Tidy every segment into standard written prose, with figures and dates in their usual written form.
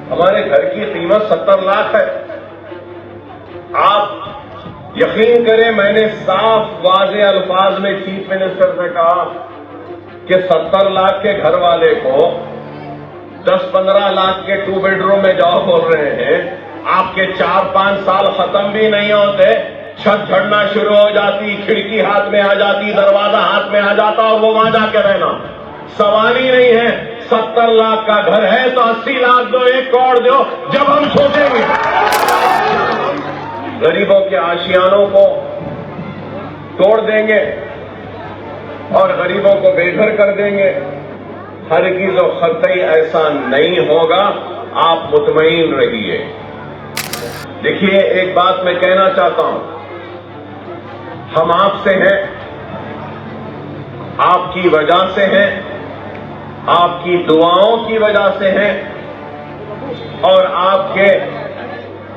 हमारे घर की कीमत 70 लाख है। आप यकीन करें, मैंने साफ वाज़े अल्फाज में चीफ मिनिस्टर से कहा कि 70 लाख के घर वाले को 10-15 लाख के 2 बेडरूम में जाओ बोल रहे हैं। आपके 4-5 साल खत्म भी नहीं होते, छत झड़ना शुरू हो जाती, खिड़की हाथ में आ जाती, दरवाजा हाथ में आ जाता और वो वहां जाके रहना। सवाल ही नहीं है। 70 लाख का घर है तो 80 लाख दो, 1 करोड़ दो, जब हम सोचेंगे गरीबों के आशियानों को तोड़ देंगे और गरीबों को बेघर कर देंगे। हरगिज़ और क़तई ऐसा नहीं होगा, आप मुतमईन रहिए। देखिए, एक बात मैं कहना चाहता हूं, हम आपसे हैं, आपकी वजह से हैं, आपकी दुआओं की वजह से हैं और आपके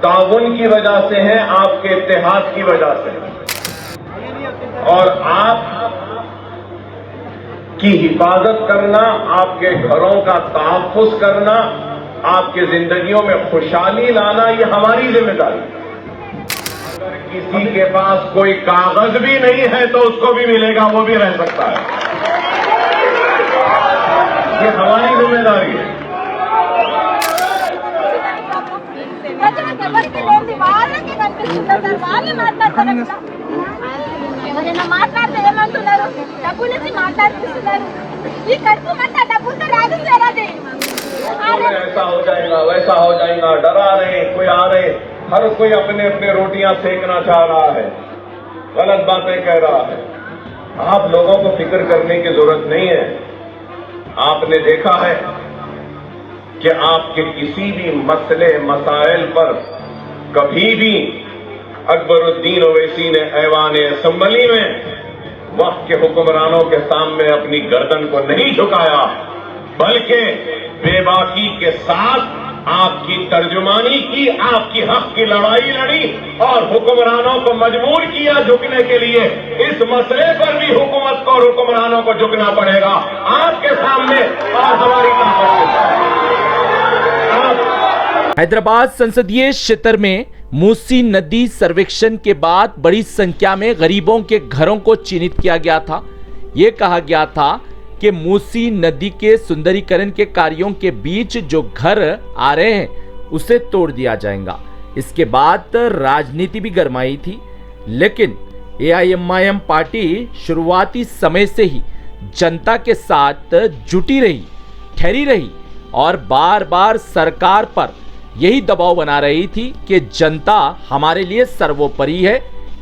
ताउन की वजह से हैं, आपके इत्तेहाद की वजह से हैं। और आप की हिफाजत करना, आपके घरों का तहफ़्फ़ुज़ करना, आपकी जिंदगियों में खुशहाली लाना, ये हमारी जिम्मेदारी है। अगर किसी के पास कोई कागज भी नहीं है तो उसको भी मिलेगा, वो भी रह सकता है। ये हमारी जिम्मेदारी है। ఎవరైనా మాట్లాడితే ఏమంటున్నారు? డబ్బు నుంచి మాట్లాడిస్తున్నారు। ఈ కడుపు మంట డబ్బుతో రాదు సార్। అది ऐसा हो जाएगा, वैसा हो जाएगा, डरा रहे, कोई आ रहे, हर कोई अपने अपने रोटियां सेकना चाह रहा है, गलत बातें कह रहा है। आप लोगों को फिक्र करने की जरूरत नहीं है। आपने देखा है कि आपके किसी भी मसले मसाइल पर कभी भी अकबरुद्दीन ओवैसी ने ऐवान असम्बली में वक्त के हुक्मरानों के सामने अपनी गर्दन को नहीं झुकाया, बल्कि बेबाकी के साथ आपकी तर्जुमानी की, आपकी हक की लड़ाई लड़ी और हुक्मरानों को मजबूर किया झुकने के लिए। इस मसले पर भी हुकूमत को और हुक्मरानों को झुकना पड़ेगा आपके सामने और हमारी ताकत के सामने। हैदराबाद संसदीय क्षेत्र में मूसी नदी सर्वेक्षण के बाद बड़ी संख्या में गरीबों के घरों को चिन्हित किया गया था। ये कहा गया था कि मूसी नदी के सुंदरीकरण के कार्यों के बीच जो घर आ रहे हैं उसे तोड़ दिया जाएगा। इसके बाद राजनीति भी गरमाई थी, लेकिन एआईएमआईएम पार्टी शुरुआती समय से ही जनता के साथ जुटी रही, ठहरी रही और बार बार सरकार पर यही दबाव बना रही थी कि जनता हमारे लिए सर्वोपरि है,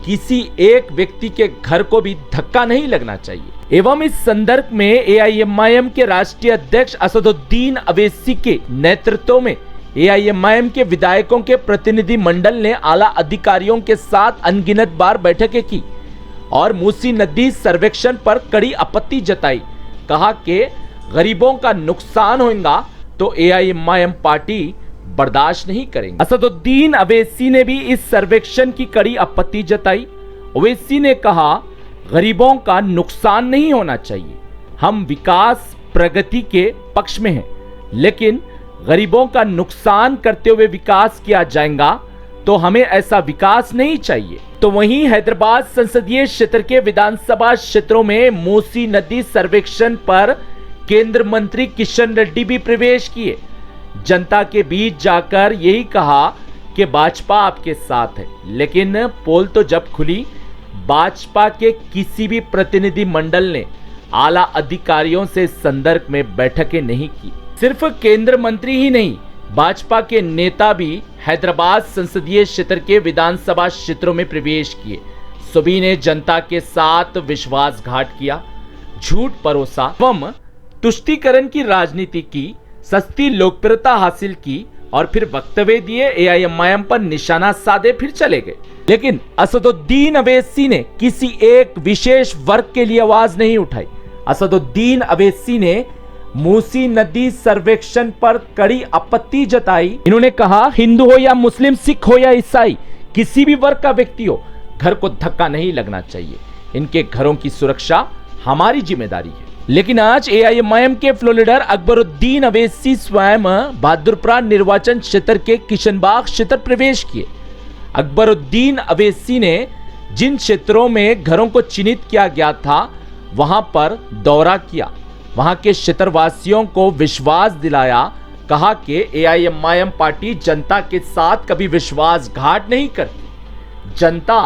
किसी एक व्यक्ति के घर को भी धक्का नहीं लगना चाहिए। एवं इस संदर्भ में एआईएमआईएम के राष्ट्रीय अध्यक्ष असदुद्दीन अवैसी के नेतृत्व में एआईएमआईएम के विधायकों के प्रतिनिधि मंडल ने आला अधिकारियों के साथ अनगिनत बार बैठकें की और मूसी नदी सर्वेक्षण पर कड़ी आपत्ति जताई। कहा कि गरीबों का नुकसान होगा तो एआईएमआईएम पार्टी बर्दाश्त नहीं करेंगे। असदुद्दीन अवैसी ने भी इस सर्वेक्षण की कड़ी आपत्ति जताई। अवैसी ने कहा, गरीबों का नुकसान नहीं होना चाहिए, हम विकास प्रगति के पक्ष में हैं, लेकिन गरीबों का नुकसान करते हुए विकास किया जाएगा तो हमें ऐसा विकास नहीं चाहिए। तो वहीं हैदराबाद संसदीय क्षेत्र के विधानसभा क्षेत्रों में मूसी नदी सर्वेक्षण पर केंद्र मंत्री किशन रेड्डी भी प्रवेश किए। जनता के बीच जाकर यही कहा कि भाजपा आपके साथ है, लेकिन पोल तो जब खुली, भाजपा के किसी भी प्रतिनिधि मंडल ने आला अधिकारियों से संदर्भ में बैठकें नहीं की। सिर्फ केंद्र मंत्री ही नहीं, भाजपा के नेता भी हैदराबाद संसदीय क्षेत्र के विधानसभा क्षेत्रों में प्रवेश किए। सभी ने जनता के साथ विश्वासघात किया, झूठ परोसा एवं तुष्टीकरण की राजनीति की, सस्ती लोकप्रियता हासिल की और फिर वक्तव्य दिए, एआईएमआईएम पर निशाना साधे फिर चले गए। लेकिन असदुद्दीन अवैसी ने किसी एक विशेष वर्ग के लिए आवाज नहीं उठाई। असदुद्दीन अवैसी ने मूसी नदी सर्वेक्षण पर कड़ी आपत्ति जताई। इन्होंने कहा, हिंदू हो या मुस्लिम, सिख हो या ईसाई, किसी भी वर्ग का व्यक्ति हो, घर को धक्का नहीं लगना चाहिए। इनके घरों की सुरक्षा हमारी जिम्मेदारी है। लेकिन आज एआईएमआईएम के फ्लोर लीडर अकबरुद्दीन अवैसी स्वयं बहादुरपुरा निर्वाचन क्षेत्र के किशनबाग क्षेत्र प्रवेश किए। अकबरुद्दीन अवैसी ने जिन क्षेत्रों में घरों को चिन्हित किया गया था वहां पर दौरा किया, वहां के क्षेत्रवासियों को विश्वास दिलाया, कहा कि एआईएमआईएम पार्टी जनता के साथ कभी विश्वासघात नहीं करती, जनता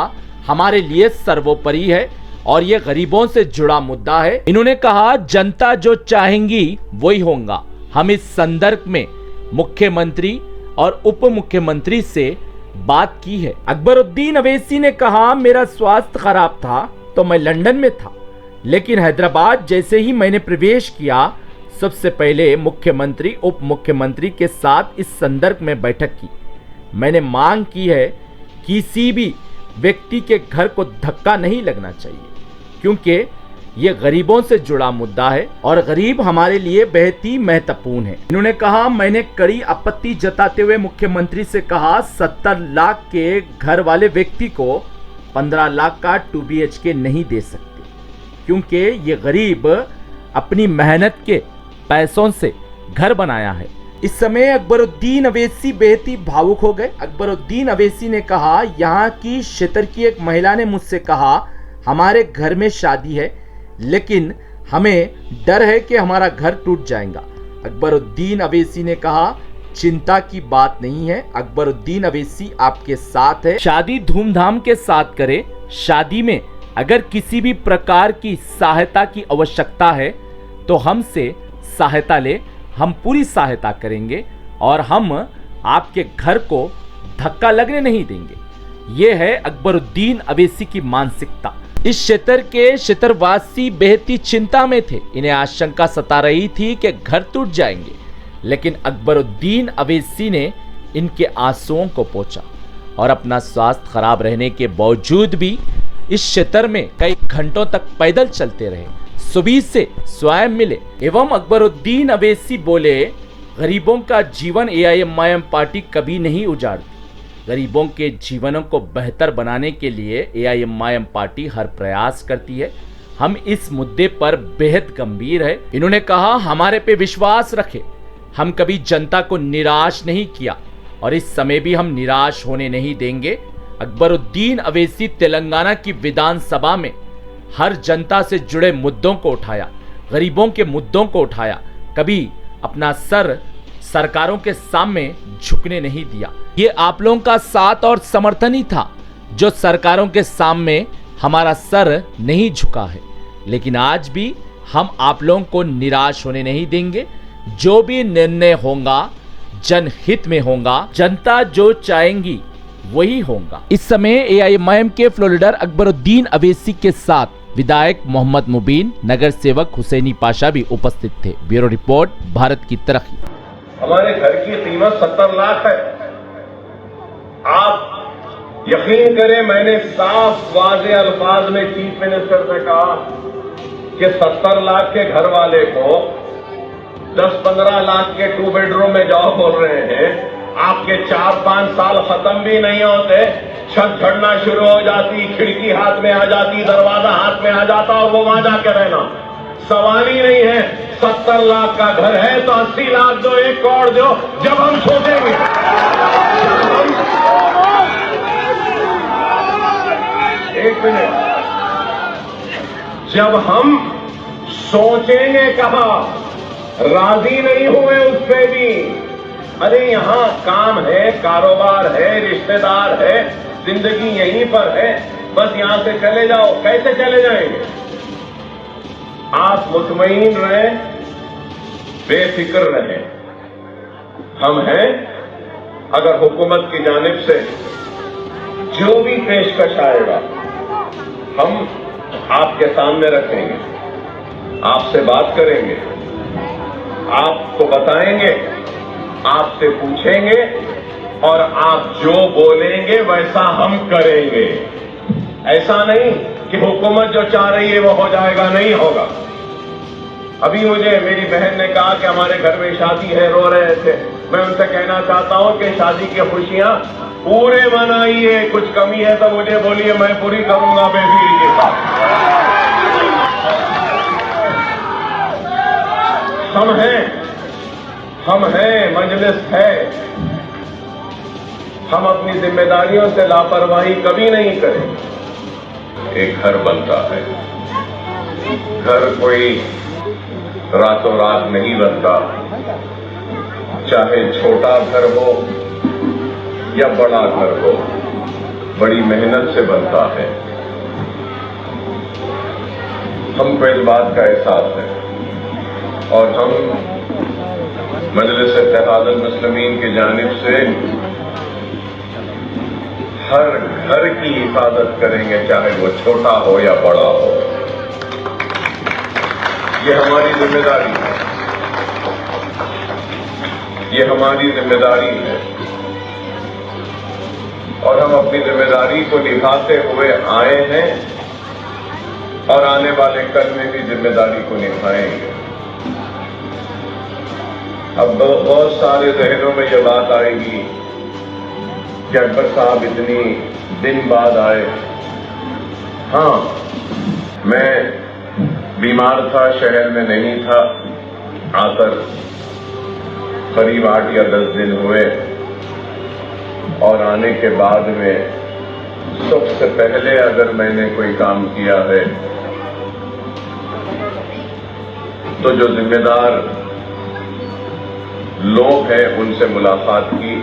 हमारे लिए सर्वोपरि है और ये गरीबों से जुड़ा मुद्दा है। इन्होंने कहा जनता जो चाहेंगी वही होगा। हम इस संदर्भ में मुख्यमंत्री और उप मुख्यमंत्री से बात की है। अकबरुद्दीन अवैसी ने कहा मेरा स्वास्थ्य खराब था तो मैं लंदन में था, लेकिन हैदराबाद जैसे ही मैंने प्रवेश किया सबसे पहले मुख्यमंत्री उप मुख्यमंत्री के साथ इस संदर्भ में बैठक की। मैंने मांग की है किसी भी व्यक्ति के घर को धक्का नहीं लगना चाहिए, क्योंकि ये गरीबों से जुड़ा मुद्दा है और गरीब हमारे लिए बेहद ही महत्वपूर्ण है। इन्होंने कहा मैंने कड़ी आपत्ति जताते हुए मुख्यमंत्री से कहा 70 लाख के घर वाले व्यक्ति को 15 लाख का 2 BHK नहीं दे सकते, क्योंकि ये गरीब अपनी मेहनत के पैसों से घर बनाया है। इस समय अकबरुद्दीन अवैसी बेहद ही भावुक हो गए। अकबरुद्दीन अवैसी ने कहा यहाँ की क्षेत्र की एक महिला ने मुझसे कहा हमारे घर में शादी है लेकिन हमें डर है कि हमारा घर टूट जाएगा। अकबरुद्दीन अवैसी ने कहा चिंता की बात नहीं है, अकबरुद्दीन अवैसी आपके साथ है। शादी धूमधाम के साथ करें। शादी में अगर किसी भी प्रकार की सहायता की आवश्यकता है तो हमसे सहायता ले, हम पूरी सहायता करेंगे और हम आपके घर को धक्का लगने नहीं देंगे। ये है अकबरुद्दीन अवैसी की मानसिकता। इस क्षेत्र के क्षेत्रवासी बेहद ही चिंता में थे। इन्हें आशंका सता रही थी कि घर टूट जाएंगे, लेकिन अकबरुद्दीन अवैसी ने इनके आंसुओं को पोंछा और अपना स्वास्थ्य खराब रहने के बावजूद भी इस क्षेत्र में कई घंटों तक पैदल चलते रहे, सुबह से स्वयं मिले एवं अकबरुद्दीन अवैसी बोले गरीबों का जीवन एआईएमआईएम पार्टी कभी नहीं उजाड़ती। गरीबों के जीवनों को बेहतर बनाने के लिए एआईएमआईएम पार्टी हर प्रयास करती है। हम इस मुद्दे पर बेहद गंभीर है। इन्होंने कहा हमारे पे विश्वास रखे, हम कभी जनता को निराश नहीं किया और इस समय भी हम निराश होने नहीं देंगे। अकबरुद्दीन अवैसी तेलंगाना की विधानसभा में हर जनता से जुड़े मुद्दों को उठाया, गरीबों के मुद्दों को उठाया, कभी अपना सर सरकारों के सामने झुकने नहीं दिया। ये आप लोगों का साथ और समर्थन ही था जो सरकारों के सामने हमारा सर नहीं झुका है, लेकिन आज भी हम आप लोगों को निराश होने नहीं देंगे। जो भी निर्णय होगा जनहित में होगा, जनता जो चाहेंगी वही होगा। इस समय एआईएमआईएम के फ्लोर लीडर अकबरुद्दीन अवैसी के साथ विधायक मोहम्मद मुबीन, नगर सेवक हुसैनी पाशा भी उपस्थित थे। ब्यूरो रिपोर्ट, भारत की तरक्की। हमारे घर की कीमत 70 लाख है। आप यकीन करें मैंने साफ वाज़े अल्फाज में चीफ मिनिस्टर से कहा कि 70 लाख के घर वाले को 10-15 लाख के 2 बेडरूम में जाओ बोल रहे हैं। आपके 4-5 साल खत्म भी नहीं होते, छत झड़ना शुरू हो जाती, खिड़की हाथ में आ जाती, दरवाजा हाथ में आ जाता और वो वहां जाके रहना। सवाल ही नहीं है। 70 लाख का घर है तो 80 लाख दो, 1 करोड़ दो। जब हम सोचेंगे, एक मिनट, जब हम सोचेंगे कहा, राजी नहीं हुए उससे भी। अरे यहां काम है, कारोबार है, रिश्तेदार है, जिंदगी यहीं पर है, बस यहां से चले जाओ। कैसे चले जाएंगे? आप मुतमईन रहें, बेफिक्र रहें। हम हैं, अगर हुकूमत की जानिब से जो भी पेशकश आएगा हम आपके सामने रखेंगे, आपसे बात करेंगे, आपको बताएंगे, आपसे पूछेंगे और आप जो बोलेंगे वैसा हम करेंगे। ऐसा नहीं कि हुकूमत जो चाह रही है वो हो जाएगा, नहीं होगा। अभी मुझे मेरी बहन ने कहा कि हमारे घर में शादी है, रो रहे थे। मैं उनसे कहना चाहता हूं कि शादी की खुशियां पूरे मनाइए, कुछ कमी है तो मुझे बोलिए, मैं पूरी करूंगा बेफिक्री के साथ। हम हैं, मजलिस है। हम अपनी जिम्मेदारियों से लापरवाही कभी नहीं करेंगे। एक घर बनता है, घर कोई रातों रात नहीं बनता, चाहे छोटा घर हो या बड़ा घर हो, बड़ी मेहनत से बनता है। हमको इस बात का एहसास है और हम मजलिस इत्तेहादुल मुस्लिमीन की जानिब से हर घर की हिफाजत करेंगे, चाहे वो छोटा हो या बड़ा हो। ये हमारी जिम्मेदारी है, ये हमारी जिम्मेदारी है और हम अपनी जिम्मेदारी को निभाते हुए आए हैं और आने वाले कल में भी जिम्मेदारी को निभाएंगे। अब बहुत सारे जहनों में ये बात आएगी कि अकबर साहब इतनी दिन बाद आए। हाँ, मैं बीमार था, शहर में नहीं था, आकर करीब 8 या 10 दिन हुए और आने के बाद में सबसे पहले अगर मैंने कोई काम किया है तो जो जिम्मेदार लोग हैं उनसे मुलाकात की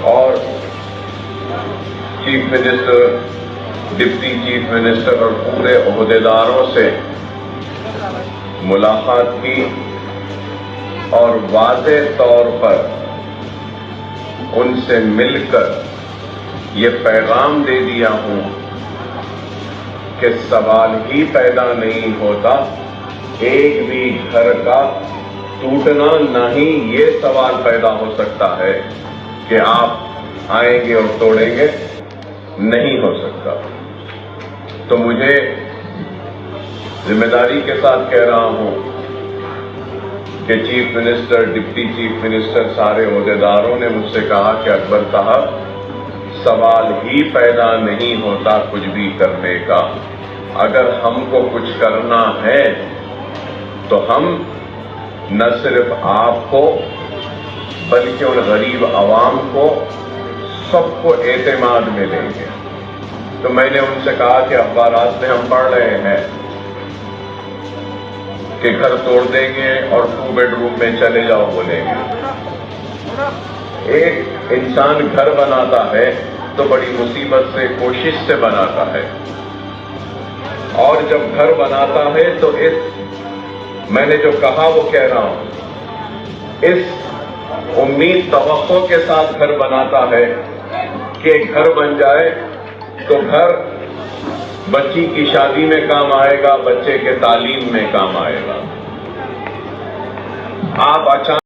और chief minister, deputy chief minister और पूरे ओहदेदारों से मुलाकात की और वाज़ेह तौर पर उनसे मिलकर ये पैगाम दे दिया हूं कि सवाल ही पैदा नहीं होता एक भी घर का टूटना, नहीं ये सवाल पैदा हो सकता है कि आप आएंगे और तोड़ेंगे, नहीं हो सकता। तो मुझे जिम्मेदारी के साथ कह रहा हूं कि chief minister, deputy chief minister, सारे ओहदेदारों ने मुझसे कहा कि अकबर साहब सवाल ही पैदा नहीं होता कुछ भी करने का। अगर हमको कुछ करना है तो हम न सिर्फ आपको बल्कि उन गरीब आवाम को, सबको एतमाद में लेंगे। तो मैंने उनसे कहा कि अखबारात में हम पढ़ रहे हैं कि घर तोड़ देंगे और 2 बेडरूम में चले जाओ बोलेंगे। एक इंसान घर बनाता है तो बड़ी मुसीबत से, कोशिश से बनाता है और जब घर बनाता है तो मैंने जो कहा वो कह रहा हूं, इस उम्मीद तवक्को के साथ घर बनाता है कि घर बन जाए तो घर बच्ची की शादी में काम आएगा, बच्चे के तालीम में काम आएगा। आप अचानक